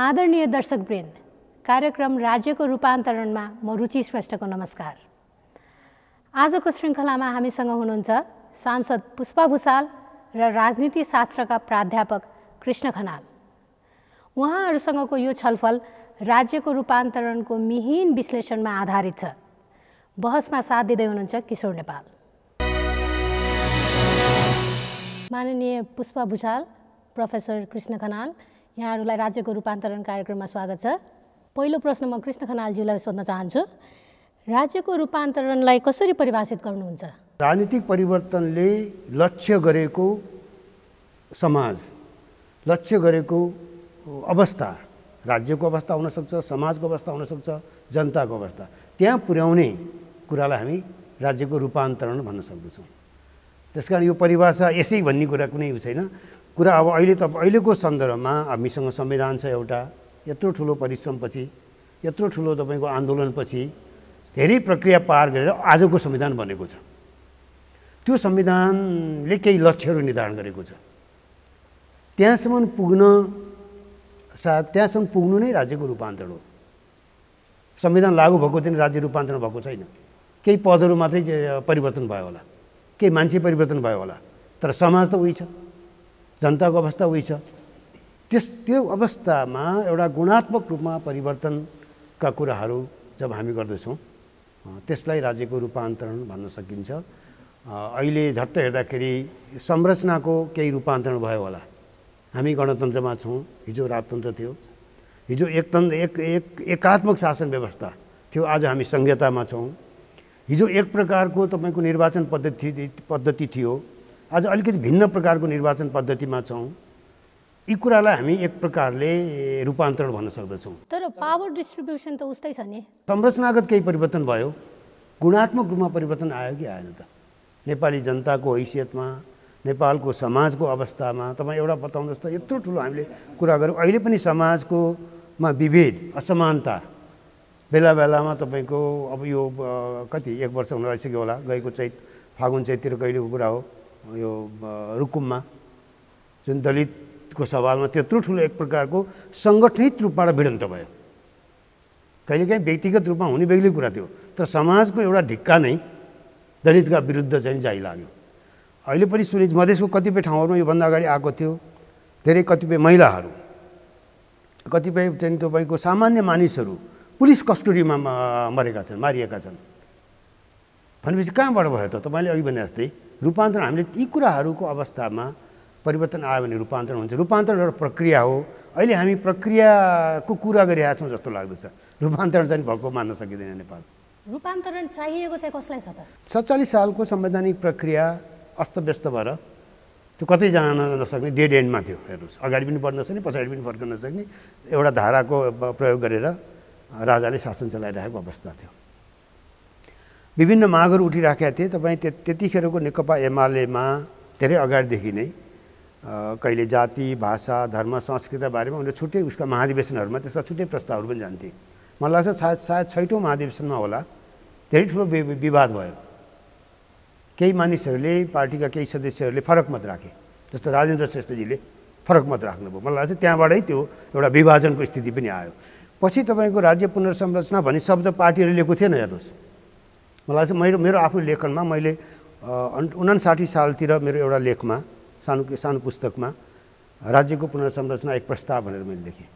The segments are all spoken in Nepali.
आदरणीय दर्शकवृन्द, कार्यक्रम राज्यको रूपान्तरणमा म रुचि श्रेष्ठको नमस्कार। आजको श्रृङ्खलामा हामीसँग हुनुहुन्छ सांसद पुष्पा भुसाल र राजनीति शास्त्रका प्राध्यापक कृष्ण खनाल। उहाँहरूसँगको यो छलफल राज्यको रूपान्तरणको मिहिन विश्लेषणमा आधारित छ। बहसमा साथ दिँदै हुनुहुन्छ किशोर नेपाल। माननीय पुष्पा भुसाल, प्रोफेसर कृष्ण खनाल, यहाँहरूलाई राज्यको रूपान्तरण कार्यक्रममा स्वागत छ। पहिलो प्रश्न म कृष्ण खनालज्यूलाई सोध्न चाहन्छु, राज्यको रूपान्तरणलाई कसरी परिभाषित गर्नुहुन्छ? राजनीतिक परिवर्तनले लक्ष्य गरेको समाज, लक्ष्य गरेको अवस्था, राज्यको अवस्था हुनसक्छ, समाजको अवस्था हुनसक्छ, जनताको अवस्था, त्यहाँ पुर्याउने कुरालाई हामी राज्यको रूपान्तरण भन्न सक्दछौँ। त्यसकारण यो परिभाषा यसै भन्ने कुरा कुनै छैन। कुरा अब अहिलेको सन्दर्भमा हामीसँग संविधान छ एउटा, यत्रो ठुलो परिश्रमपछि, यत्रो ठुलो तपाईँको आन्दोलनपछि धेरै प्रक्रिया पार गरेर आजको संविधान बनेको छ। त्यो संविधानले केही लक्ष्यहरू निर्धारण गरेको छ। त्यहाँसम्म पुग्नु नै राज्यको रूपान्तरण हो। संविधान लागू भएको दिन राज्य रूपान्तरण भएको छैन। केही पदहरू मात्रै परिवर्तन भयो होला, केही मान्छे परिवर्तन भयो होला, तर समाज त उही छ, जनताको अवस्था उही छ। त्यो अवस्थामा एउटा गुणात्मक रूपमा परिवर्तनका कुराहरू जब हामी गर्दछौँ त्यसलाई राज्यको रूपान्तरण भन्न सकिन्छ। अहिले झट्ट हेर्दाखेरि संरचनाको केही रूपान्तरण भयो होला। हामी गणतन्त्रमा छौँ, हिजो राजतन्त्र थियो, हिजो एकात्मक शासन व्यवस्था थियो, आज हामी संहितामा छौँ। हिजो एक प्रकारको तपाईँको निर्वाचन पद्धति थियो, आज अलिकति भिन्न प्रकारको निर्वाचन पद्धतिमा छौँ। यी कुरालाई हामी एक प्रकारले रूपान्तरण भन्न सक्दछौँ। तर पावर डिस्ट्रिब्युसन त उस्तै छ नि। संरचनागत केही परिवर्तन भयो, गुणात्मक रूपमा परिवर्तन आयो कि आएन त? नेपाली जनताको हैसियतमा, नेपालको समाजको अवस्थामा तपाईँ एउटा बताउनुहोस् त। यत्रो ठुलो हामीले कुरा गऱ्यौँ, अहिले पनि समाजकोमा विभेद, असमानता बेला बेलामा तपाईँको अब यो कति 1 वर्ष हुन लागिसक्यो होला, गएको फागुन चैततिर कहिलेको कुरा हो, यो रुकुममा जुन दलितको सवालमा त्यत्रो ठुलो एक प्रकारको सङ्गठित रूपबाट भिडन्त भयो। कहिलेकाहीँ व्यक्तिगत रूपमा हुने बेग्लै कुरा थियो, तर समाजको एउटा ढिक्का नै दलितका विरुद्ध चाहिँ जाइ लाग्यो। अहिले पनि सुनिन्छ, मधेसको कतिपय ठाउँहरूमा योभन्दा अगाडि आएको थियो, धेरै कतिपय महिलाहरू, कतिपय चाहिँ तपाईँको सामान्य मानिसहरू पुलिस कस्टडीमा मरेका छन्, मारिएका छन् भनेपछि कहाँबाट भयो त? तपाईँले अघि भने जस्तै रूपान्तरण, हामीले यी कुराहरूको अवस्थामा परिवर्तन आयो भने रूपान्तरण हुन्छ। रूपान्तरण एउटा प्रक्रिया हो। अहिले हामी प्रक्रियाको कुरा गरिरहेका छौँ जस्तो लाग्दछ। रूपान्तरण चाहिँ भएको मान्न सकिँदैन। नेपाल रूपान्तरण चाहिएको चाहिँ कसलाई छ त? 47 सालको संवैधानिक प्रक्रिया अस्तव्यस्त भएर त्यो कतै जान नसक्ने डेड एन्डमा थियो। हेर्नुहोस्, अगाडि पनि बढ्न नसक्ने, पछाडि पनि फर्कन नसक्ने एउटा धाराको प्रयोग गरेर राजाले शासन चलाइरहेको अवस्था थियो। विभिन्न मागहरू उठिराखेका थिए। तपाईँ त्यतिखेरको नेकपा एमालेमा धेरै अगाडिदेखि नै कहिले जाति, भाषा, धर्म, संस्कृतिका बारेमा उनीहरू छुट्टै उसका महाधिवेशनहरूमा त्यसका छुट्टै प्रस्तावहरू पनि जान्थे। मलाई लाग्छ सायद 6औँ महाधिवेशनमा होला धेरै ठुलो विवाद भयो। केही मानिसहरूले, पार्टीका केही सदस्यहरूले फरक मत राखे, जस्तो राजेन्द्र श्रेष्ठजीले फरक मत राख्नुभयो। मलाई लाग्छ त्यहाँबाटै त्यो एउटा विभाजनको स्थिति पनि आयो। पछि तपाईँको राज्य पुनर्संरचना भन्ने शब्द पार्टीहरूले लिएको थिएन। हेर्नुहोस्, मलाई लाग्छ मेरो आफ्नो लेखनमा मैले 59 सालतिर मेरो एउटा लेखमा, सानो पुस्तकमा राज्यको पुनर्संरचना एक प्रस्ताव भनेर मैले लेखेँ।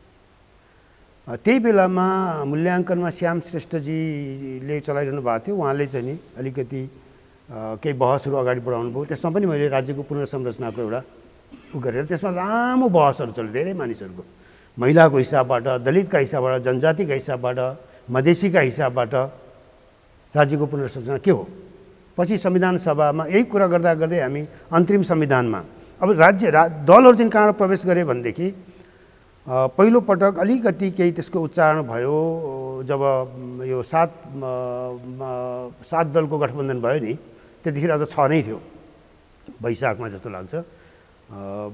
त्यही बेलामा मूल्याङ्कनमा श्याम श्रेष्ठजीले चलाइरहनु भएको थियो। उहाँले चाहिँ नि अलिकति केही बहसहरू अगाडि बढाउनु भयो। त्यसमा पनि मैले राज्यको पुनर्संरचनाको एउटा गरेर त्यसमा लामो बहसहरू चल्यो। धेरै मानिसहरूको, महिलाको हिसाबबाट, दलितका हिसाबबाट, जनजातिका हिसाबबाट, मधेसीका हिसाबबाट राज्यको पुनर्संरचना के हो। पछि संविधान सभामा यही कुरा गर्दा गर्दै हामी अन्तरिम संविधानमा अब दलहरू चाहिँ कहाँबाट प्रवेश गरे भनेदेखि पहिलो पटक अलिकति केही त्यसको उच्चारण भयो जब यो 7 दलको गठबन्धन भयो नि, त्यतिखेर अझ 6 नै थियो। वैशाखमा जस्तो लाग्छ,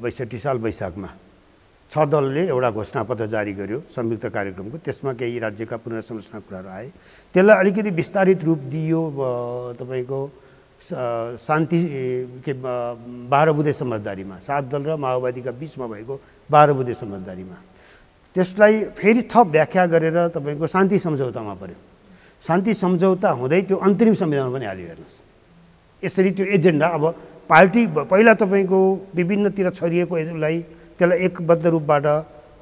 62 साल वैशाखमा 6 दलले एउटा घोषणापत्र जारी गर्यो संयुक्त कार्यक्रमको। त्यसमा केही राज्यका पुनर्संरचना कुराहरू आए। त्यसलाई अलिकति विस्तारित रूप दिइयो तपाईँको शान्ति के 12 बुँदे समझदारीमा, 7 दल र माओवादीका बीचमा भएको 12 बुँदे समझदारीमा। त्यसलाई फेरि थप व्याख्या गरेर तपाईँको शान्ति सम्झौतामा पर्यो। शान्ति सम्झौता हुँदै त्यो अन्तरिम संविधानमा पनि हाल्यो। हेर्नुहोस्, यसरी त्यो एजेन्डा अब पार्टी पहिला तपाईँको विभिन्नतिर छरिएको यसलाई त्यसलाई एकबद्ध रूपबाट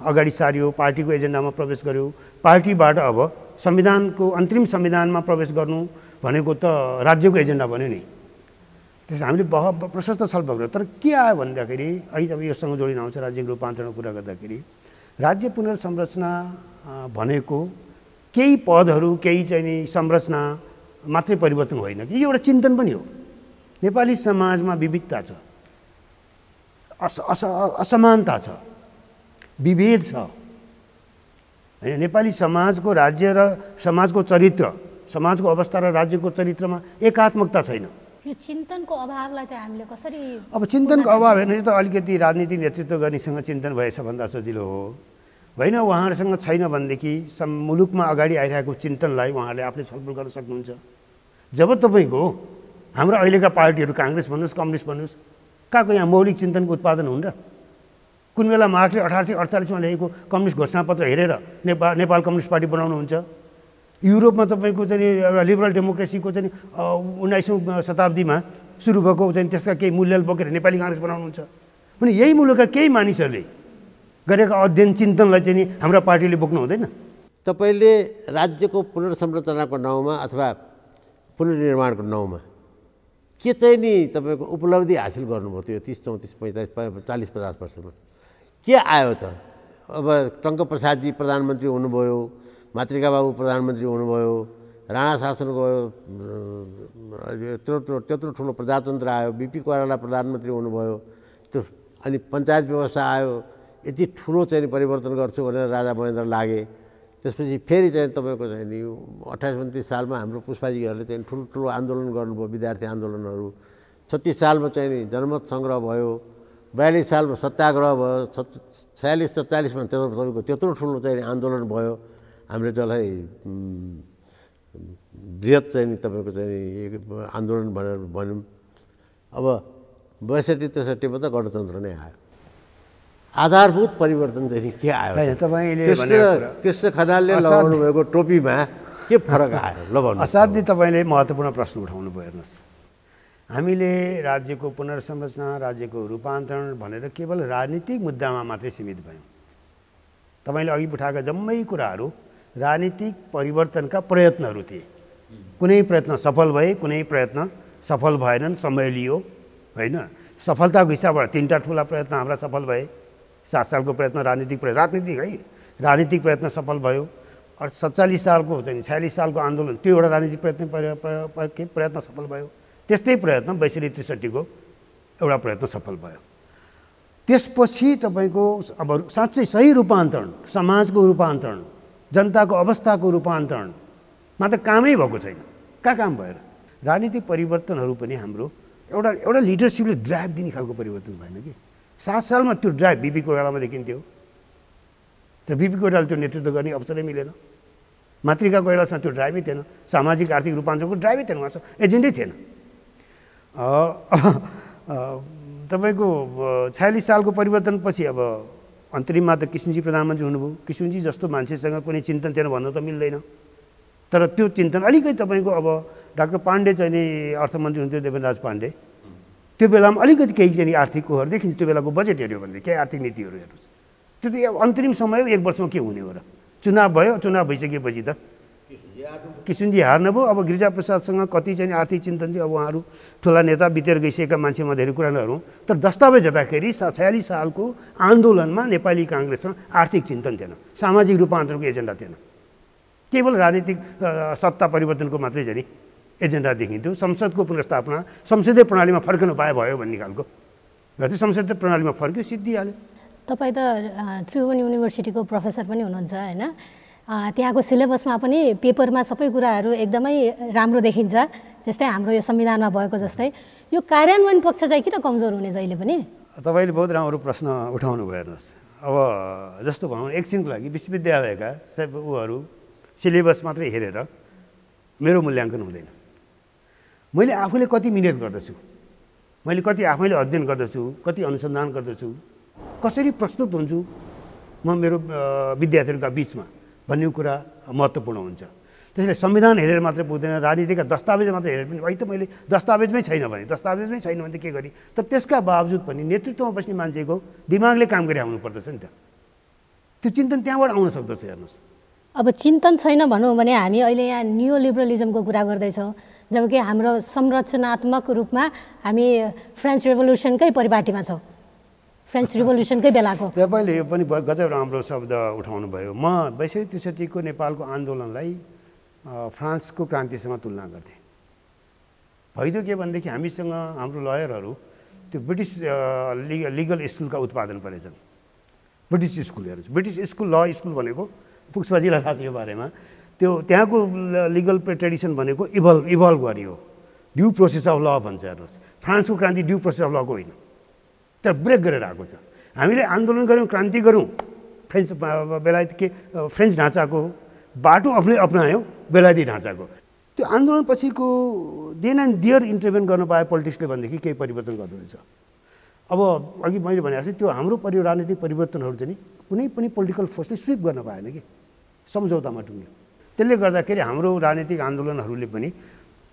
अगाडि सार्यो, पार्टीको एजेन्डामा प्रवेश गर्यो। पार्टीबाट अब संविधानको अन्तरिम संविधानमा प्रवेश गर्नु भनेको त राज्यको एजेन्डा बन्यो नि। त्यस हामीले प्रशस्त छलफल गऱ्यौँ। तर के आयो भन्दाखेरि अहिले अब योसँग जोडिन आउँछ राज्यको रूपान्तरणको कुरा गर्दाखेरि राज्य पुनर्संरचना भनेको केही पदहरू केही चाहिँ नि संरचना मात्रै परिवर्तन होइन कि यो एउटा चिन्तन पनि हो। नेपाली समाजमा विविधता छ, असमानता छ, विभेद छ हैन। नेपाली समाजको राज्य र समाजको चरित्र, समाजको अवस्था र राज्यको चरित्रमा एकात्मकता छैन। यो चिन्तनको अभावलाई चाहिँ हामीले कसरी अब चिन्तनको अभाव हेर्नु त अलिकति राजनीतिक नेतृत्व गर्नेसँग चिन्तन भएछ भन्दा सजिलो हो होइन। उहाँहरूसँग छैन भनेदेखि मुलुकमा अगाडि आइरहेको चिन्तनलाई उहाँहरूले आफूले छलफल गर्न सक्नुहुन्छ। जब तपाईँको हाम्रो अहिलेका पार्टीहरू काङ्ग्रेस भन्नुहोस् कम्युनिस्ट भन्नुहोस् कहाँको यहाँ मौलिक चिन्तनको उत्पादन हुन् र? कुन बेला मार्चले 1848मा लेखेको कम्युनिस्ट घोषणापत्र हेरेर नेपाल कम्युनिस्ट पार्टी बनाउनुहुन्छ? युरोपमा तपाईँको चाहिँ एउटा लिबरल डेमोक्रेसीको चाहिँ 19औँ शताब्दीमा सुरु भएको चाहिँ त्यसका केही मूल्य बोकेर नेपाली काङ्ग्रेस बनाउनुहुन्छ भने यही मुलुकका केही मानिसहरूले गरेका अध्ययन चिन्तनलाई चाहिँ नि हाम्रा पार्टीले बोक्नु हुँदैन। तपाईँले राज्यको पुनर्संरचनाको नाउँमा अथवा पुनर्निर्माणको नाउँमा के चाहिँ नि तपाईँको उपलब्धि हासिल गर्नुभयो त्यो 30, 34, 45, 40, 50 वर्षमा के आयो त? अब टङ्कप्रसादजी प्रधानमन्त्री हुनुभयो, मातृका बाबु प्रधानमन्त्री हुनुभयो, राणा शासन गयो, त्यत्रो ठुलो प्रजातन्त्र आयो, बिपी कोइराला प्रधानमन्त्री हुनुभयो, त्यो अनि पञ्चायत व्यवस्था आयो। यति ठुलो चाहिँ परिवर्तन गर्छु भनेर राजा महेन्द्र लागे। त्यसपछि फेरि चाहिँ तपाईँको चाहिँ नि 28-29 सालमा हाम्रो पुष्पाजीहरूले चाहिँ ठुलो आन्दोलन गर्नुभयो, विद्यार्थी आन्दोलनहरू। 36 सालमा चाहिँ नि जनमत सङ्ग्रह भयो, 42 सालमा सत्याग्रह भयो, 46-47मा तपाईँको त्यत्रो ठुलो चाहिँ आन्दोलन भयो। हामीले जसलाई बृहत चाहिँ नि तपाईँको चाहिँ आन्दोलन भनेर भन्यौँ। अब 62-63मा त गणतन्त्र नै आयो। आधारभूत परिवर्तन चाहिँ के आयो? तपाईँले कृष्ण खनालले लगाउनु भएको टोपीमा के फरक आयो? ल भन्नु। असाध्यै तपाईँले महत्त्वपूर्ण प्रश्न उठाउनु भयो। हेर्नुहोस्, हामीले राज्यको पुनर्संरचना, राज्यको रूपान्तरण भनेर केवल राजनीतिक मुद्दामा मात्रै सीमित भयौँ। तपाईँले अघि उठाएका जम्मै कुराहरू राजनीतिक परिवर्तनका प्रयत्नहरू थिए। कुनै प्रयत्न सफल भए, कुनै प्रयत्न सफल भएनन्, समय लियो होइन। सफलताको हिसाबबाट 3टा ठुला प्रयत्न हाम्रा सफल भए। 7 सालको प्रयत्न राजनीतिक प्रयत्न सफल भयो। 47 सालको चाहिँ 46 सालको आन्दोलन त्यो एउटा राजनीतिक प्रयत्न सफल भयो। त्यस्तै प्रयत्न 62-63को एउटा प्रयत्न सफल भयो। त्यसपछि तपाईँको अब साँच्चै सही रूपान्तरण, समाजको रूपान्तरण, जनताको अवस्थाको रूपान्तरणमा त कामै भएको छैन। कहाँ काम भएर राजनीतिक परिवर्तनहरू पनि हाम्रो एउटा लिडरसिपले ड्राइभ दिने खालको परिवर्तन भएन कि। 7 सालमा त्यो ड्राइभ बिपी कोइरालामा देखिन्थ्यो, तर बिपी कोइराला त्यो नेतृत्व गर्ने अवसरै मिलेन। मातृका कोइरालासँग त्यो ड्राइभै थिएन, सामाजिक आर्थिक रूपान्तरणको ड्राइभै थिएन, उहाँसँग एजेन्डै थिएन। तपाईँको 46 सालको परिवर्तनपछि अब अन्तरिममा त किशनजी प्रधानमन्त्री हुनुभयो। किशनजी जस्तो मान्छेसँग कुनै चिन्तन थिएन भन्नु त मिल्दैन। तर त्यो चिन्तन अलिकति तपाईँको अब डाक्टर पाण्डे चाहिँ नि अर्थमन्त्री हुन्थ्यो, देवेन्द्रराज पाण्डे। त्यो बेलामा अलिकति केही चाहिँ आर्थिक कुराहरू देखिन्छ। त्यो बेलाको बजेट हेऱ्यो भने केही आर्थिक नीतिहरू हेर्नुहोस्, त्यो त अन्तरिम समय 1 वर्षमा के हुने हो र? चुनाव भयो, चुनाव भइसकेपछि त किशनजी हार्नुभयो। अब गिरिजाप्रसादसँग कति चाहिँ आर्थिक चिन्तन थियो। अब उहाँहरू ठुला नेता बितेर गइसकेका मान्छेमा धेरै कुरा नगरौँ, तर दस्तावेज हेर्दाखेरि 46 सालको आन्दोलनमा नेपाली काङ्ग्रेससँग आर्थिक चिन्तन थिएन, सामाजिक रूपान्तरणको एजेन्डा थिएन। केवल राजनीतिक सत्ता परिवर्तनको मात्रै चाहिँ एजेन्डा देखिन्थ्यो। संसदको पुनर्स्थापना, संसदीय प्रणालीमा फर्कन पाए भयो भन्ने खालको र त्यो संसदीय प्रणालीमा फर्क्यो, सिद्धिहाल्यो। तपाईँ त त्रिभुवन युनिभर्सिटीको प्रोफेसर पनि हुनुहुन्छ होइन। त्यहाँको सिलेबसमा पनि पेपरमा सबै कुराहरू एकदमै राम्रो देखिन्छ, जस्तै हाम्रो यो संविधानमा भएको जस्तै। यो कार्यान्वयन पक्ष चाहिँ किन कमजोर हुने जहिले पनि? तपाईँले बहुत राम्रो प्रश्न उठाउनु भयो। हेर्नुहोस्, अब जस्तो भनौँ एकछिनको लागि विश्वविद्यालयका उहरू सिलेबस मात्रै हेरेर मेरो मूल्याङ्कन हुँदैन। मैले आफूले कति मिहिनेत गर्दछु, मैले कति आफैले अध्ययन गर्दछु, कति अनुसन्धान गर्दछु, कसरी प्रस्तुत हुन्छु, म मेरो विद्यार्थीहरूका बिचमा भन्ने कुरा महत्त्वपूर्ण हुन्छ। त्यसैले संविधान हेरेर मात्रै पुग्दैन, राजनीतिका दस्तावेज मात्रै हेरेर पनि है त मैले दस्तावेजमै छैन भने त के गरी। तर त्यसका बावजुद पनि नेतृत्वमा बस्ने मान्छेको दिमागले काम गरी आउनु पर्दछ नि त। त्यो चिन्तन त्यहाँबाट आउन सक्दछ। हेर्नुहोस्, अब चिन्तन छैन भनौँ भने हामी अहिले यहाँ न्यू लिबरलिजमको कुरा गर्दैछौँ, जबकि हाम्रो संरचनात्मक रूपमा हामी फ्रेन्च रेभोल्युसनकै परिपाटीमा छौँ, फ्रेन्च रिभोल्युसनकै बेलाको। तपाईँले यो पनि गजब राम्रो शब्द उठाउनु भयो। म 62-63 को नेपालको आन्दोलनलाई फ्रान्सको क्रान्तिसँग तुलना गर्थेँ। भइदियो के भनेदेखि हामीसँग हाम्रो लयरहरू त्यो ब्रिटिस लिगल स्कुलका उत्पादन परेछन्। ब्रिटिस स्कुलहरू, ब्रिटिस स्कुल ल स्कुल भनेको पुष्पाजीलाई थाहा छ यो बारेमा, त्यो त्यहाँको लिगल ट्रेडिसन भनेको इभल्भ गरियो, ड्यू प्रोसेस अफ ल भन्छ। हेर्नुहोस्, फ्रान्सको क्रान्ति ड्यू प्रोसेस अफ लको होइन, तर ब्रेक गरेर आएको छ। हामीले आन्दोलन गऱ्यौँ, क्रान्ति गऱ्यौँ, फ्रेन्च ढाँचाको बाटो अप्नायौँ, बेलायती ढाँचाको। त्यो आन्दोलन पछिको देन एन्ड देयर इन्टरभेन गर्न पाए पोलिटिक्सले भनेदेखि केही परिवर्तन गर्दो रहेछ। अब अघि मैले भनेको छु त्यो हाम्रो राजनीतिक परिवर्तनहरू चाहिँ कुनै पनि पोलिटिकल फोर्सले स्विप गर्न पाएन कि सम्झौतामा टुङ्ग्यो। त्यसले गर्दाखेरि हाम्रो राजनीतिक आन्दोलनहरूले पनि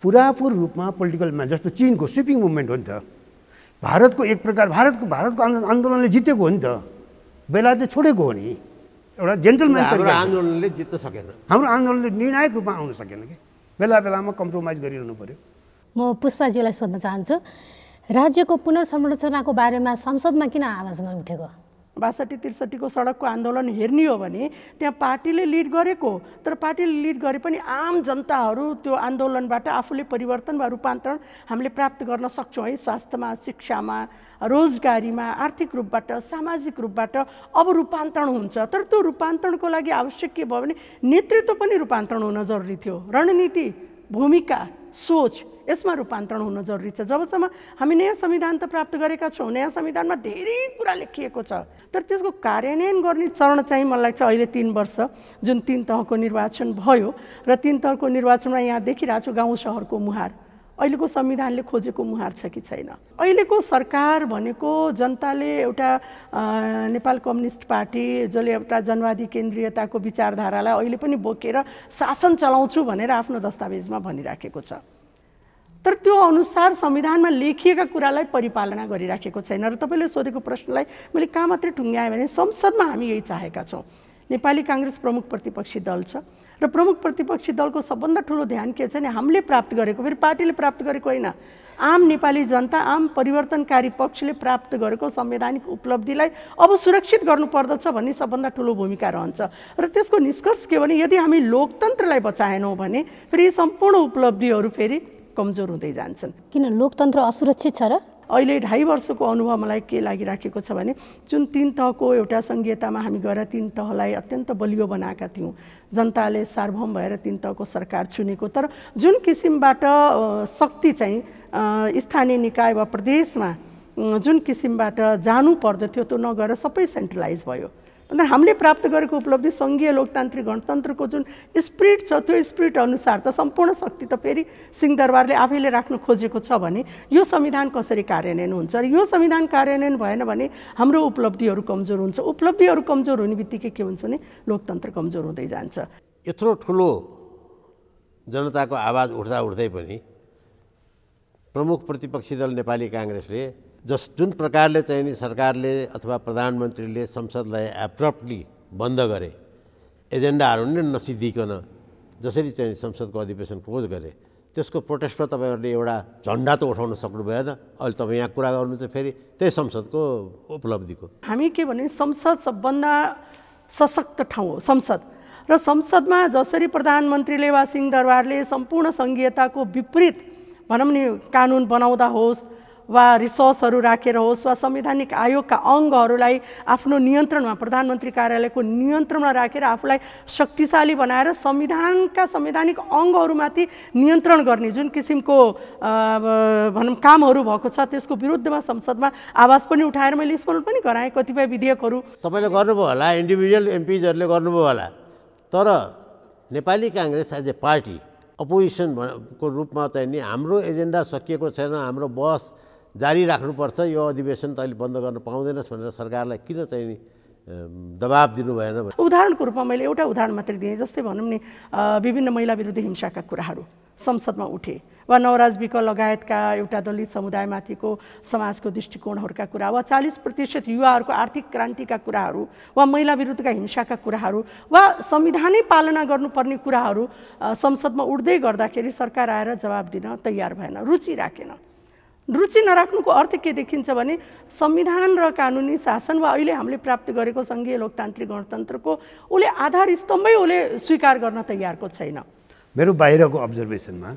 पुरापुर रूपमा पोलिटिकलमा, जस्तो चिनको स्विपिङ मुभमेन्ट हो नि त। भारतको एक प्रकार भारतको आन्दोलनले जितेको हो नि त, बेलायतले छोडेको हो नि। एउटा जेन्टलम्यान आन्दोलनले जित्न सकेन, हाम्रो आन्दोलनले निर्णायक रूपमा आउन सकेन कि बेलामा कम्प्रोमाइज गरिरहनु पर्यो। म पुष्पाजीलाई सोध्न चाहन्छु, राज्यको पुनर्संरचनाको बारेमा संसदमा किन आवाज नउठेको? 62-63 को सडकको आन्दोलन हेर्ने हो भने त्यहाँ पार्टीले लिड गरेको, तर पार्टीले लिड गरे पनि आम जनताहरू त्यो आन्दोलनबाट आफूले परिवर्तन वा रूपान्तरण हामीले प्राप्त गर्न सक्छौँ है। स्वास्थ्यमा, शिक्षामा, रोजगारीमा, आर्थिक रूपबाट, सामाजिक रूपबाट अब रूपान्तरण हुन्छ। तर त्यो रूपान्तरणको लागि आवश्यक के भयो भने नेतृत्व पनि रूपान्तरण हुन जरुरी थियो। रणनीति, भूमिका, सोच, यसमा रूपान्तरण हुन जरुरी छ। जबसम्म हामी नयाँ संविधान त प्राप्त गरेका छौँ, नयाँ संविधानमा धेरै कुरा लेखिएको छ, तर त्यसको कार्यान्वयन गर्ने चरण चाहिँ मलाई लाग्छ अहिले 3 वर्ष जुन 3 तहको निर्वाचन भयो र 3 तहको निर्वाचनमा यहाँ देखिरहेको छु गाउँ सहरको मुहार अहिलेको संविधानले खोजेको मुहार छ कि छैन। अहिलेको सरकार भनेको जनताले एउटा नेपाल कम्युनिस्ट पार्टी जसले एउटा जनवादी केन्द्रीयताको विचारधारालाई अहिले पनि बोकेर शासन चलाउँछु भनेर आफ्नो दस्तावेजमा भनिराखेको छ, तर त्यो अनुसार संविधानमा लेखिएका कुरालाई परिपालना गरिराखेको छैन। र तपाईँले सोधेको प्रश्नलाई मैले कहाँ मात्रै टुङ्ग्याएँ भने संसदमा हामी यही चाहेका छौँ। नेपाली काङ्ग्रेस प्रमुख प्रतिपक्षी दल छ र प्रमुख प्रतिपक्षी दलको सबभन्दा ठुलो ध्यान के छ भने हामीले प्राप्त गरेको, फेरि पार्टीले प्राप्त गरेको होइन, आम नेपाली जनता, आम परिवर्तनकारी पक्षले प्राप्त गरेको संवैधानिक उपलब्धिलाई अब सुरक्षित गर्नुपर्दछ भन्ने सबभन्दा ठुलो भूमिका रहन्छ। र त्यसको निष्कर्ष के भने यदि हामी लोकतन्त्रलाई बचाएनौँ भने फेरि यी सम्पूर्ण उपलब्धिहरू फेरि कमजोर हुँदै जान्छन्। किन लोकतन्त्र असुरक्षित छ र? अहिले 2.5 वर्षको अनुभव मलाई के लागिराखेको छ भने जुन 3 तहको एउटा संघीयतामा हामी गएर 3 तहलाई अत्यन्त बलियो बनाएका थियौँ, जनताले सार्वभौम भएर 3 तहको सरकार चुनेको, तर जुन किसिमबाट शक्ति चाहिँ स्थानीय निकाय वा प्रदेशमा जुन किसिमबाट जानु पर्दथ्यो त्यो नगएर सबै सेन्ट्रलाइज भयो। अन्त हामीले प्राप्त गरेको उपलब्धि सङ्घीय लोकतान्त्रिक गणतन्त्रको जुन स्पिरिट छ त्यो स्पिरिट अनुसार त सम्पूर्ण शक्ति त फेरि सिंहदरबारले आफैले राख्न खोजेको छ भने यो संविधान कसरी कार्यान्वयन हुन्छ? र यो संविधान कार्यान्वयन भएन भने हाम्रो उपलब्धिहरू कमजोर हुन्छ। उपलब्धिहरू कमजोर हुने बित्तिकै के हुन्छ भने लोकतन्त्र कमजोर हुँदै जान्छ। यत्रो ठुलो जनताको आवाज उठ्दै पनि प्रमुख प्रतिपक्षी दल नेपाली काङ्ग्रेसले जुन प्रकारले चाहिँ नि सरकारले अथवा प्रधानमन्त्रीले संसदलाई एब्रप्टली बन्द गरे, एजेन्डाहरू नै नसिद्धिकन जसरी चाहिँ संसदको अधिवेशन क्लोज गरे, त्यसको प्रोटेस्टमा तपाईँहरूले एउटा झन्डा त उठाउन सक्नु भएन। अहिले तपाईँ यहाँ कुरा गर्नु चाहिँ फेरि त्यही संसदको उपलब्धिको। हामी के भने संसद सबभन्दा सशक्त ठाउँ हो संसद, र संसदमा जसरी प्रधानमन्त्रीले वा सिंहदरबारले सम्पूर्ण सङ्घीयताको विपरीत भनौँ नि कानुन बनाउँदा होस् वा रिसोर्सहरू राखेर होस् वा संवैधानिक आयोगका अङ्गहरूलाई आफ्नो नियन्त्रणमा, प्रधानमन्त्री कार्यालयको नियन्त्रणमा राखेर आफूलाई शक्तिशाली बनाएर संविधानका संवैधानिक अङ्गहरूमाथि नियन्त्रण गर्ने जुन किसिमको भनौँ कामहरू भएको छ त्यसको विरुद्धमा संसदमा आवाज पनि उठाएर मैले स्मरण पनि गराएँ। कतिपय विधेयकहरू तपाईँले गर्नुभयो होला, इन्डिभिजुअल एमपिजहरूले गर्नुभयो होला, तर Nepali Congress as a party अपोजिसनको रूपमा चाहिँ नि हाम्रो एजेन्डा सकिएको छैन, हाम्रो बहस जारी राख्नुपर्छ, यो अधिवेशन तैँले बन्द गर्न पाउँदैनस् भनेर सरकारलाई किन चाहिँ नि दबाब दिनु भएन। उदाहरणको रूपमा मैले एउटा उदाहरण मात्रै दिएँ, जस्तै भनौँ नि विभिन्न महिला विरुद्ध हिंसाका कुराहरू संसदमा उठे वा नवराज विक लगायतका एउटा दलित समुदायमाथिको समाजको दृष्टिकोणहरूका कुरा वा 40% युवाहरूको आर्थिक क्रान्तिका कुराहरू वा महिला विरुद्धका हिंसाका कुराहरू वा संविधानै पालना गर्नुपर्ने कुराहरू संसदमा उठ्दै गर्दाखेरि सरकार आएर जवाब दिन तयार भएन, रुचि राखेन। रुचि नराख्नुको अर्थ के देखिन्छ भने संविधान र कानुनी शासन वा अहिले हामीले प्राप्त गरेको सङ्घीय लोकतान्त्रिक गणतन्त्रको उसले आधार स्तम्भै उसले स्वीकार गर्न तयारको छैन। मेरो बाहिरको अब्जर्भेसनमा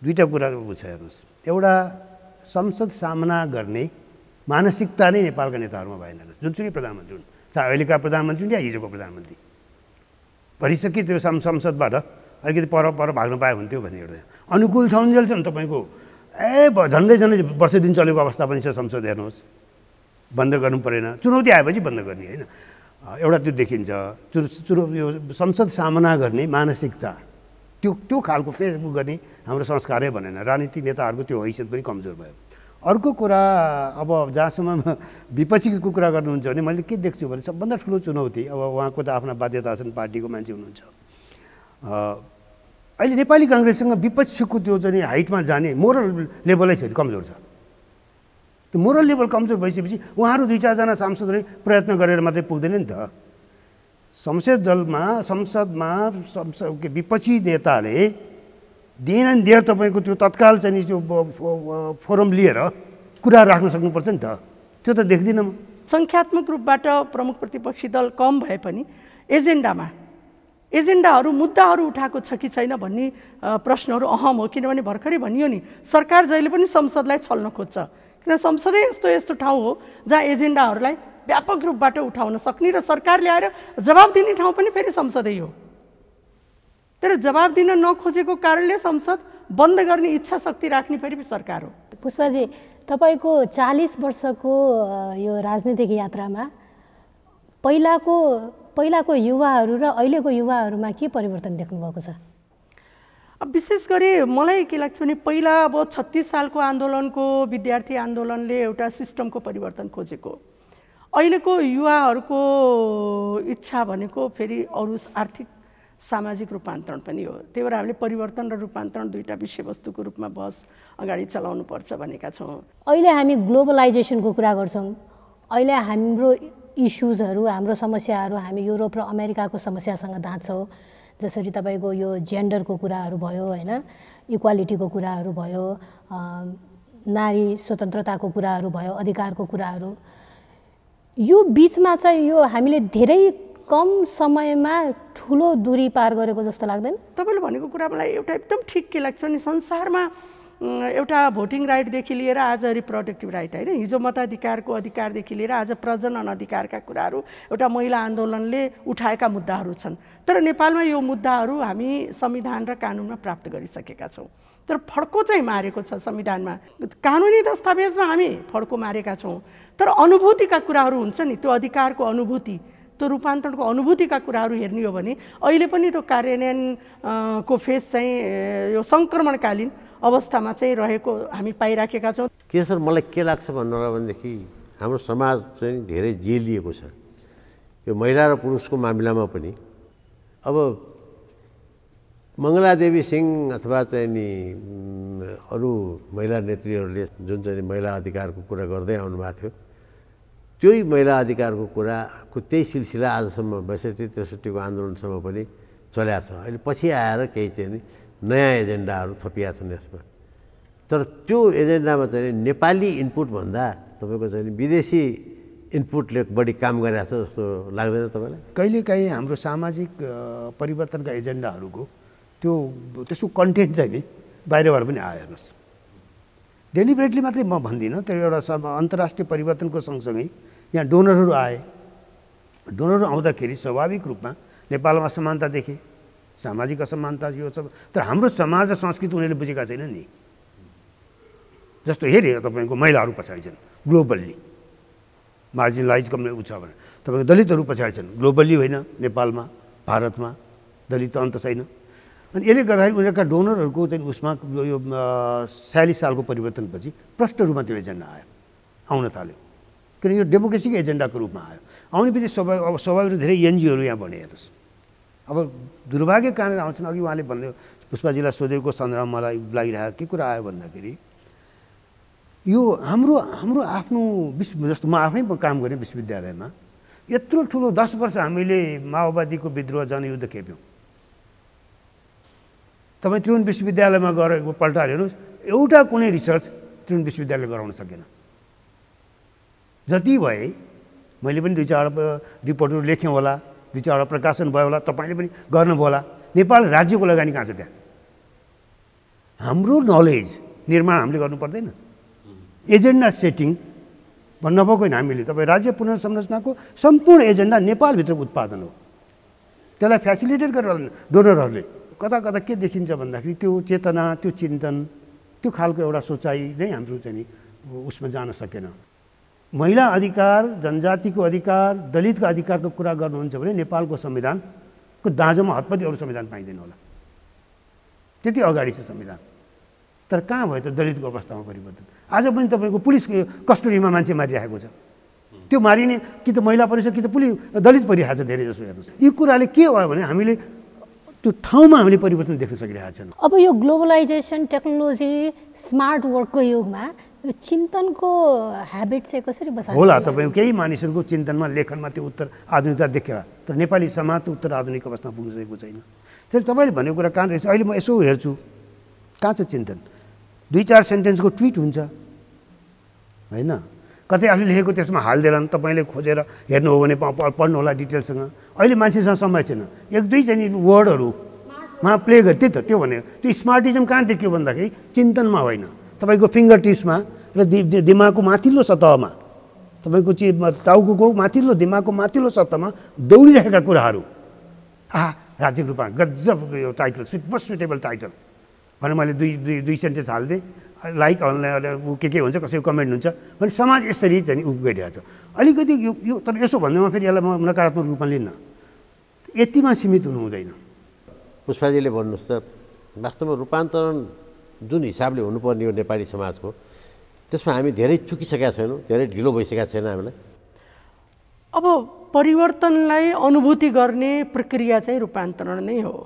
दुईवटा कुरा छ हेर्नुहोस्। एउटा संसद सामना गर्ने मानसिकता नै नेपालका नेताहरूमा भएन। जुनसुकै प्रधानमन्त्री हुन्, चाहे अहिलेका प्रधानमन्त्री या हिजोको प्रधानमन्त्री, भरिसके त्यो संसदबाट अलिकति पर भाग्न पाए हुन्थ्यो भन्ने एउटा अनुकूल छन्जेल छ नि तपाईँको। झन्डै वर्ष दिन चलेको अवस्था पनि छ संसद। हेर्नुहोस्, बन्द गर्नु परेन, चुनौती आएपछि बन्द गर्ने होइन, एउटा त्यो देखिन्छ। यो संसद सामना गर्ने मानसिकता त्यो खालको फेसबुक गर्ने हाम्रो संस्कारै बनेन। राजनीतिक नेताहरूको त्यो हैसियत पनि कमजोर भयो। अर्को कुरा, अब जहाँसम्म विपक्षीको कुरा गर्नुहुन्छ भने मैले के देख्छु भने सबभन्दा ठुलो चुनौती, अब उहाँको त आफ्ना बाध्यता छन्, पार्टीको मान्छे हुनुहुन्छ। अहिले नेपाली काङ्ग्रेससँग विपक्षीको त्यो चाहिँ हाइटमा जाने मोरल लेभलै छैन, कमजोर छ। त्यो मोरल लेभल कमजोर भइसकेपछि उहाँहरू 2-4जना सांसदले प्रयत्न गरेर मात्रै पुग्दैन नि त। संसदमा विपक्षी नेताले दिन देर तपाईँको त्यो तत्काल चाहिँ त्यो फोरम लिएर कुरा राख्न सक्नुपर्छ नि त। त्यो त देख्दिनँ म। सङ्ख्यात्मक रूपबाट प्रमुख प्रतिपक्षी दल कम भए पनि एजेन्डाहरू मुद्दाहरू उठाएको छ कि छैन भन्ने प्रश्नहरू अहम हो। किनभने भर्खरै भनियो नि, सरकार जहिले पनि संसदलाई छल्न खोज्छ, किन संसदै यस्तो ठाउँ हो जहाँ एजेन्डाहरूलाई व्यापक रूपबाट उठाउन सक्ने र सरकारले आएर जवाब दिने ठाउँ पनि फेरि संसदै हो। तर जवाब दिन नखोजेको कारणले संसद बन्द गर्ने इच्छा शक्ति राख्ने फेरि सरकार हो। पुष्पाजी, तपाईँको 40 वर्षको यो राजनीतिक यात्रामा पहिलाको युवाहरू र अहिलेको युवाहरूमा के परिवर्तन देख्नुभएको छ? अब विशेष गरी मलाई के लाग्छ भने पहिला अब 36 सालको आन्दोलनको विद्यार्थी आन्दोलनले एउटा सिस्टमको परिवर्तन खोजेको, अहिलेको युवाहरूको इच्छा भनेको फेरि अरू आर्थिक सामाजिक रूपान्तरण पनि हो। त्यही भएर हामीले परिवर्तन र रूपान्तरण दुईवटा विषयवस्तुको रूपमा बहस अगाडि चलाउनुपर्छ भनेका छौँ। अहिले हामी ग्लोबलाइजेसनको कुरा गर्छौँ। अहिले हाम्रो इस्युजहरू, हाम्रो समस्याहरू हामी युरोप र अमेरिकाको समस्यासँग दाँच्छौँ। जसरी तपाईँको यो जेन्डरको कुराहरू भयो होइन, इक्वालिटीको कुराहरू भयो, नारी स्वतन्त्रताको कुराहरू भयो, अधिकारको कुराहरू, यो बिचमा चाहिँ यो हामीले धेरै कम समयमा ठुलो दूरी पार गरेको जस्तो लाग्दैन? तपाईँले भनेको कुरा मलाई एउटा एकदम ठिक के लाग्छ नि, संसारमा एउटा भोटिङ राइटदेखि लिएर आज रिप्रोडक्टिभ राइट होइन, हिजो मताधिकारको अधिकारदेखि लिएर आज प्रजनन अधिकारका कुराहरू एउटा महिला आन्दोलनले उठाएका मुद्दाहरू छन्। तर नेपालमा यो मुद्दाहरू हामी संविधान र कानुनमा प्राप्त गरिसकेका छौँ। तर फड्को चाहिँ मारेको छ संविधानमा, कानुनी दस्तावेजमा हामी फड्को मारेका छौँ। तर अनुभूतिका कुराहरू हुन्छ नि, त्यो अधिकारको अनुभूति, त्यो रूपान्तरणको अनुभूतिका कुराहरू हेर्ने हो भने अहिले पनि त्यो कार्यान्वयनको फेज चाहिँ यो सङ्क्रमणकालीन अवस्थामा चाहिँ रहेको हामी पाइराखेका छौँ। के सर, मलाई के लाग्छ भन्नुलाई भनेदेखि हाम्रो समाज चाहिँ धेरै जेलिएको छ। यो महिला र पुरुषको मामिलामा पनि अब मङ्गलादेवी सिंह अथवा चाहिँ नि अरू महिला नेत्रीहरूले जुन चाहिँ महिला अधिकारको कुरा गर्दै आउनुभएको थियो, त्यही महिला अधिकारको कुराको त्यही सिलसिला आजसम्म 62-63को आन्दोलनसम्म पनि चल्या छ। अहिले पछि आएर केही चाहिँ नि नयाँ एजेन्डाहरू थपिया छन् यसमा। तर त्यो एजेन्डामा चाहिँ नेपाली इनपुट भन्दा तपाईँको चाहिँ विदेशी इनपुटले बढी काम गरिरहेको छ जस्तो लाग्दैन तपाईँलाई? कहिलेकाहीँ हाम्रो सामाजिक परिवर्तनका एजेन्डाहरूको त्यसको कन्टेन्ट चाहिँ नि बाहिरबाट पनि आयो। हेर्नुहोस्, डेलिभरेटली मात्रै म भन्दिनँ, त्यो एउटा अन्तर्राष्ट्रिय परिवर्तनको सँगसँगै यहाँ डोनरहरू आए। डोनरहरू आउँदाखेरि स्वाभाविक रूपमा नेपालमा असमानता देखे, सामाजिक असमानता यो सब। तर हाम्रो समाज र संस्कृति उनीहरूले बुझेका छैनन् नि। जस्तो हेरे तपाईँको महिलाहरू पछाडि छन् ग्लोबल्ली, मार्जिनलाइज कम उ छ भने तपाईँको दलितहरू पछाडि छन् ग्लोबल्ली, होइन नेपालमा भारतमा दलित अन्त छैन। अनि यसले गर्दाखेरि उनीहरूका डोनरहरूको चाहिँ उसमा यो 46 सालको परिवर्तनपछि प्रष्ट रूपमा त्यो एजेन्डा आउन थाल्यो। किनकि यो डेमोक्रेसीको एजेन्डाको रूपमा आयो। आउने बित्तिकै स्वाभाविक धेरै एनजिओहरू यहाँ बने हेर्नुहोस्। अब दुर्भाग्य कहाँनिर आउँछन्, अघि उहाँले भन्यो पुष्पाजीलाई सोधेको सन्दर्भमा मलाई लागिरहेको के कुरा आयो भन्दाखेरि यो हाम्रो आफ्नो जस्तो म आफै काम गरेँ विश्वविद्यालयमा, यत्रो ठुलो 10 वर्ष हामीले माओवादीको विद्रोह जनयुद्ध खेप्यौँ। तपाईँ त्रिभुवन विश्वविद्यालयमा गएर पल्टाएर हेर्नुहोस्, एउटा कुनै रिसर्च त्रिभुवन विश्वविद्यालयले गराउन सकेन। जति भए मैले पनि 2-4 रिपोर्टहरू लेखेँ होला, 2-4 प्रकाशन भयो होला, तपाईँले पनि गर्नुभयो होला। नेपाल राज्यको लगानी कहाँ छ त्यहाँ? हाम्रो नलेज निर्माण हामीले गर्नु पर्दैन? एजेन्डा सेटिङ भन्नु नभएको होइन हामीले। तपाईँ राज्य पुनर्संरचनाको सम्पूर्ण एजेन्डा नेपालभित्रको उत्पादन हो। त्यसलाई फेसिलिटेट गरेर डोनरहरूले कता कता के देखिन्छ भन्दाखेरि त्यो चेतना, त्यो चिन्तन, त्यो खालको एउटा सोचाइ नै हाम्रो चाहिँ नि उसमा जान सकेन। महिला अधिकार, जनजातिको अधिकार, दलितको अधिकारको कुरा गर्नुहुन्छ भने नेपालको संविधानको दाँजोमा हतपति अरू संविधान पाइँदैन होला, त्यति अगाडि छ संविधान। तर कहाँ भयो त दलितको अवस्थामा परिवर्तन? आज पनि तपाईँको पुलिस कस्टडीमा मान्छे मारिरहेको छ। त्यो मारिने कि त महिला परिषद कि त पुलिस दलित परिरहेको छ धेरै जसो हेर्नुहोस्। यी कुराले के भयो भने हामीले त्यो ठाउँमा हामीले परिवर्तन देख्न सकिरहेका छौँ। अब यो ग्लोबलाइजेसन, टेक्नोलोजी, स्मार्ट वर्कको युगमा यो चिन्तनको ह्याबिट चाहिँ कसरी बसाल्छ होला? तपाईँको केही मानिसहरूको चिन्तनमा, लेखनमा त्यो उत्तर आधुनिकता देखियो, तर नेपाली समाज त उत्तर आधुनिक अवस्थामा पुग्न सकेको छैन। त्यसले तपाईँले भनेको कुरा कहाँ रहेछ? अहिले म यसो हेर्छु, कहाँ छ चिन्तन? 2-4 सेन्टेन्सको ट्विट हुन्छ होइन, कतै आफूले लेखेको त्यसमा हालिदिएला, तपाईँले खोजेर हेर्नु हो भने पढ्नु होला डिटेलसँग। अहिले मान्छेसँग समय छैन, 1-2 चाहिँ वर्डहरूमा प्ले गरे। त्यही त त्यो भने त्यो स्मार्टिजम कहाँ देखियो भन्दाखेरि चिन्तनमा होइन, तपाईँको फिङ्गर टिप्समा र दिमागको माथिल्लो सतहमा, तपाईँको टाउको माथिल्लो दिमागको माथिल्लो सतहमा दौडिरहेका कुराहरू। राज्यको रूपमा गजब यो टाइटल, मोस्ट सुटेबल टाइटल भनेर मैले दुई सेन्टेन्स हालिदिएँ। लाइक ऊ के हुन्छ, कसैको कमेन्ट हुन्छ भने समाज यसरी चाहिँ उ गइरहेको छ अलिकति यो। तर यसो भन्दैमा फेरि यसलाई म नकारात्मक रूपमा लिन्न, यतिमा सीमित हुनु हुँदैन। पुष्पाजीले भन्नुहोस् त, वास्तवमा रूपान्तरण जुन हिसाबले हुनुपर्ने हो नेपाली समाजको, त्यसमा हामी धेरै चुकिसकेका छैनौँ, धेरै ढिलो भइसकेका छैन हामीलाई। अब परिवर्तनलाई अनुभूति गर्ने प्रक्रिया चाहिँ रूपान्तरण नै हो।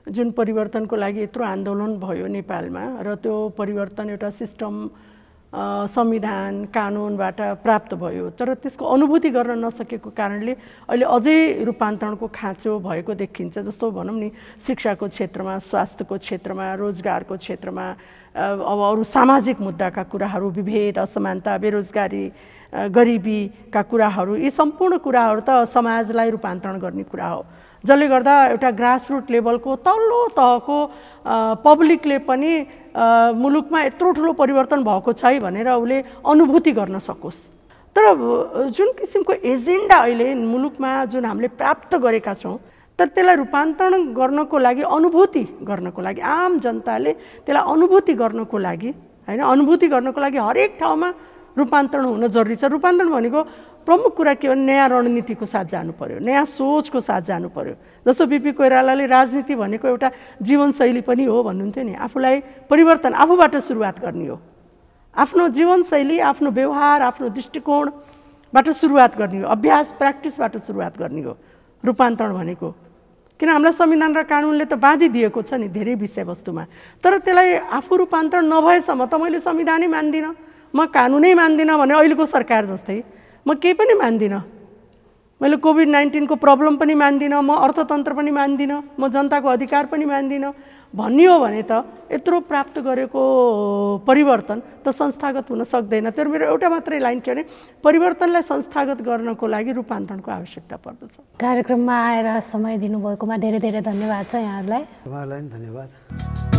जुन परिवर्तनको लागि यत्रो आन्दोलन भयो नेपालमा, र त्यो परिवर्तन एउटा सिस्टम, संविधान, कानुनबाट प्राप्त भयो, तर त्यसको अनुभूति गर्न नसकेको कारणले अहिले अझै रूपान्तरणको खाँचो भएको देखिन्छ। जस्तो भनौँ नि, शिक्षाको क्षेत्रमा, स्वास्थ्यको क्षेत्रमा, रोजगारको क्षेत्रमा, अब अरू सामाजिक मुद्दाका कुराहरू, विभेद, असमानता, बेरोजगारी, गरिबीका कुराहरू, यी सम्पूर्ण कुराहरू त समाजलाई रूपान्तरण गर्ने कुरा हो, जसले गर्दा एउटा ग्रासरुट लेभलको तल्लो तहको पब्लिकले पनि मुलुकमा यत्रो ठुलो परिवर्तन भएको छ भनेर उसले अनुभूति गर्न सकोस्। तर जुन किसिमको एजेन्डा अहिले मुलुकमा जुन हामीले प्राप्त गरेका छौँ, तर त्यसलाई रूपान्तरण गर्नको लागि, अनुभूति गर्नको लागि, आम जनताले त्यसलाई अनुभूति गर्नको लागि होइन, अनुभूति गर्नको लागि हरेक ठाउँमा रूपान्तरण हुन जरुरी छ। रूपान्तरण भनेको प्रमुख कुरा के हो? नयाँ रणनीतिको साथ जानु पर्यो, नयाँ सोचको साथ जानु पर्यो। जस्तो बीपी कोइरालाले राजनीति भनेको एउटा जीवनशैली पनि हो भन्नुहुन्थ्यो नि। आफूलाई परिवर्तन आफूबाट सुरुवात गर्ने हो, आफ्नो जीवनशैली, आफ्नो व्यवहार, आफ्नो दृष्टिकोणबाट सुरुवात गर्ने हो, अभ्यास प्र्याक्टिसबाट सुरुवात गर्ने हो रूपान्तरण भनेको। किन हामीलाई संविधान र कानुनले त बाँधिदिएको छ नि धेरै विषयवस्तुमा, तर त्यसलाई आफू रूपान्तरण नभएसम्म त मैले संविधानै मान्दिनँ, म कानुनै मान्दिनँ भने अहिलेको सरकार जस्तै म केही पनि मान्दिनँ, मैले कोभिड-19 को प्रब्लम पनि मान्दिनँ, म अर्थतन्त्र पनि मान्दिनँ, म जनताको अधिकार पनि मान्दिनँ भन्ने हो भने त यत्रो प्राप्त गरेको परिवर्तन त संस्थागत हुन सक्दैन। तर मेरो एउटा मात्रै लाइन के भने परिवर्तनलाई संस्थागत गर्नको लागि रूपान्तरणको आवश्यकता पर्दछ। कार्यक्रममा आएर समय दिनुभएकोमा धेरै धेरै धन्यवाद छ यहाँहरूलाई। तपाईँलाई पनि धन्यवाद।